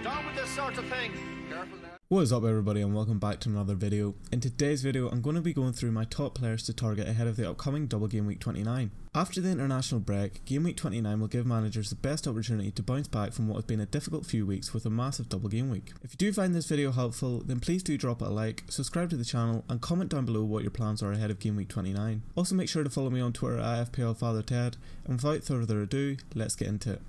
Down with this sort of thing. Careful now. What is up everybody, and welcome back to another video. In today's video I'm going to be going through my top players to target ahead of the upcoming double game week 29. After the international break, game week 29 will give managers the best opportunity to bounce back from what has been a difficult few weeks with a massive double game week. If you do find this video helpful, then please do drop it a like, subscribe to the channel and comment down below what your plans are ahead of game week 29. Also make sure to follow me on Twitter at fplfatherted, and without further ado, let's get into it.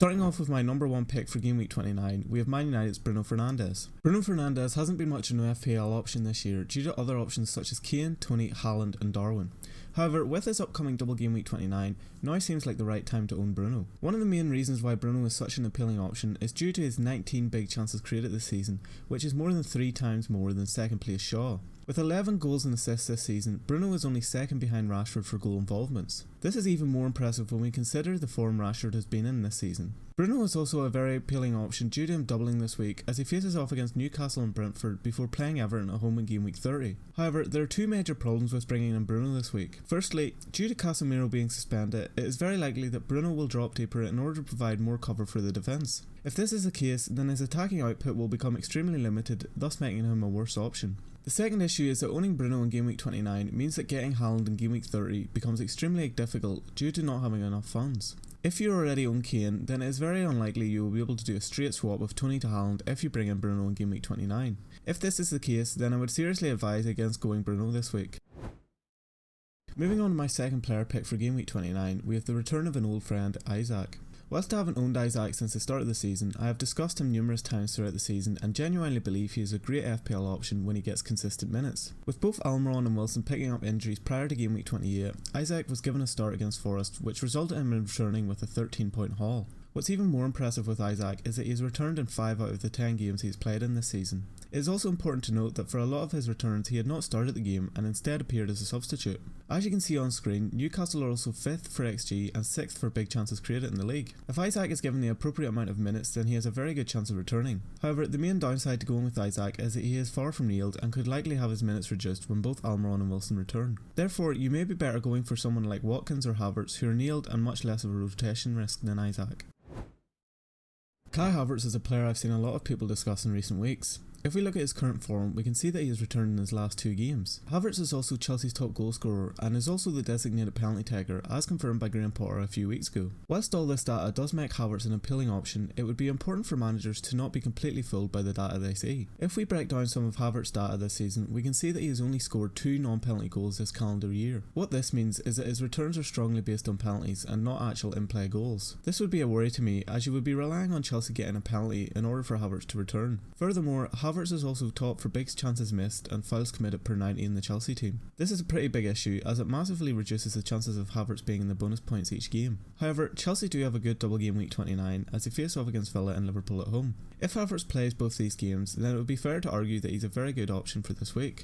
Starting off with my number one pick for game week 29, we have Man United's Bruno Fernandes. Bruno Fernandes hasn't been much of an FPL option this year due to other options such as Kane, Tony, Haaland and Darwin. However, with his upcoming double game week 29, now seems like the right time to own Bruno. One of the main reasons why Bruno is such an appealing option is due to his 19 big chances created this season, which is more than 3 times more than second place Shaw. With 11 goals and assists this season, Bruno is only second behind Rashford for goal involvements. This is even more impressive when we consider the form Rashford has been in this season. Bruno is also a very appealing option due to him doubling this week as he faces off against Newcastle and Brentford before playing Everton at home in game week 30. However, there are two major problems with bringing in Bruno this week. Firstly, due to Casemiro being suspended, it is very likely that Bruno will drop deeper in order to provide more cover for the defence. If this is the case, then his attacking output will become extremely limited, thus making him a worse option. The second issue is that owning Bruno in game week 29 means that getting Haaland in game week 30 becomes extremely difficult due to not having enough funds. If you already own Kane, then it is very unlikely you will be able to do a straight swap of Tony to Haaland if you bring in Bruno in game week 29. If this is the case, then I would seriously advise against going Bruno this week. Moving on to my second player pick for game week 29, we have the return of an old friend, Isak. Whilst I haven't owned Isak since the start of the season, I have discussed him numerous times throughout the season and genuinely believe he is a great FPL option when he gets consistent minutes. With both Almiron and Wilson picking up injuries prior to game week 28, Isak was given a start against Forest, which resulted in him returning with a 13-point haul. What's even more impressive with Isak is that he has returned in 5 out of the 10 games he has played in this season. It is also important to note that for a lot of his returns he had not started the game and instead appeared as a substitute. As you can see on screen, Newcastle are also 5th for XG and 6th for big chances created in the league. If Isak is given the appropriate amount of minutes, then he has a very good chance of returning. However, the main downside to going with Isak is that he is far from nailed and could likely have his minutes reduced when both Almiron and Wilson return. Therefore, you may be better going for someone like Watkins or Havertz who are nailed and much less of a rotation risk than Isak. Kai Havertz is a player I've seen a lot of people discuss in recent weeks. If we look at his current form, we can see that he has returned in his last 2 games. Havertz is also Chelsea's top goalscorer and is also the designated penalty taker as confirmed by Graham Potter a few weeks ago. Whilst all this data does make Havertz an appealing option, it would be important for managers to not be completely fooled by the data they see. If we break down some of Havertz's data this season, we can see that he has only scored 2 non-penalty goals this calendar year. What this means is that his returns are strongly based on penalties and not actual in-play goals. This would be a worry to me as you would be relying on Chelsea getting a penalty in order for Havertz to return. Furthermore, Havertz is also top for big chances missed and fouls committed per 90 in the Chelsea team. This is a pretty big issue as it massively reduces the chances of Havertz being in the bonus points each game. However, Chelsea do have a good double game week 29 as they face off against Villa and Liverpool at home. If Havertz plays both these games, then it would be fair to argue that he's a very good option for this week.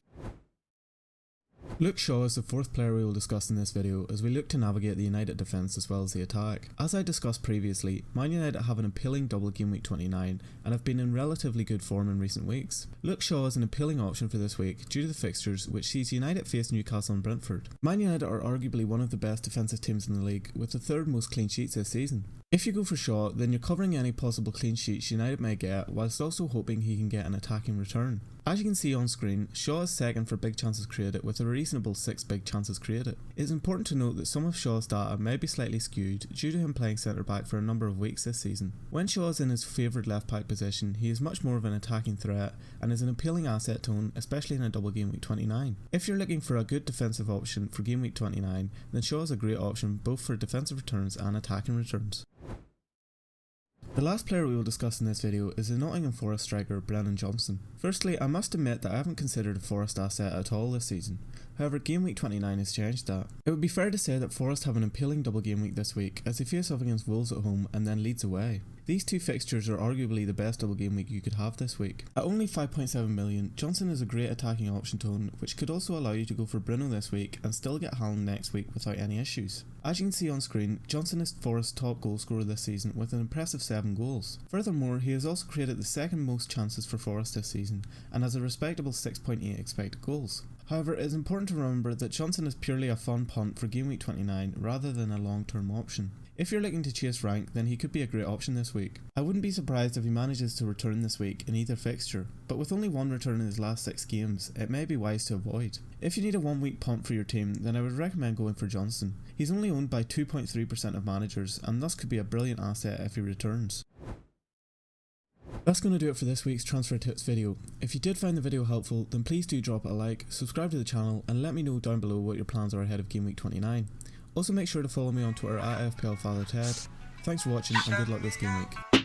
Luke Shaw is the 4th player we will discuss in this video as we look to navigate the United defence as well as the attack. As I discussed previously, Man United have an appealing double game week 29 and have been in relatively good form in recent weeks. Luke Shaw is an appealing option for this week due to the fixtures which sees United face Newcastle and Brentford. Man United are arguably one of the best defensive teams in the league with the 3rd most clean sheets this season. If you go for Shaw, then you're covering any possible clean sheets United may get whilst also hoping he can get an attacking return. As you can see on screen, Shaw is 2nd for big chances created with a reasonable 6 big chances created. It is important to note that some of Shaw's data may be slightly skewed due to him playing centre back for a number of weeks this season. When Shaw is in his favoured left back position, he is much more of an attacking threat and is an appealing asset to own, especially in a double game week 29. If you're looking for a good defensive option for game week 29, then Shaw is a great option both for defensive returns and attacking returns. The last player we will discuss in this video is the Nottingham Forest striker Brennan Johnson. Firstly, I must admit that I haven't considered a Forest asset at all this season. However, game week 29 has changed that. It would be fair to say that Forest have an appealing double game week this week as they face off against Wolves at home and then Leeds away. These 2 fixtures are arguably the best double game week you could have this week. At only 5.7 million, Johnson is a great attacking option to own, which could also allow you to go for Bruno this week and still get Haaland next week without any issues. As you can see on screen, Johnson is Forest's top goal scorer this season with an impressive 7 goals. Furthermore, he has also created the 2nd most chances for Forest this season and has a respectable 6.8 expected goals. However, it is important to remember that Johnson is purely a fun punt for Game Week 29 rather than a long-term option. If you're looking to chase rank, then he could be a great option this week. I wouldn't be surprised if he manages to return this week in either fixture, but with only one return in his last 6 games, it may be wise to avoid. If you need a 1 week punt for your team, then I would recommend going for Johnson. He's only owned by 2.3% of managers, and thus could be a brilliant asset if he returns. That's going to do it for this week's transfer tips video. If you did find the video helpful, then please do drop it a like, subscribe to the channel, and let me know down below what your plans are ahead of Game Week 29. Also make sure to follow me on Twitter at fplfatherted. Thanks for watching and good luck this game week.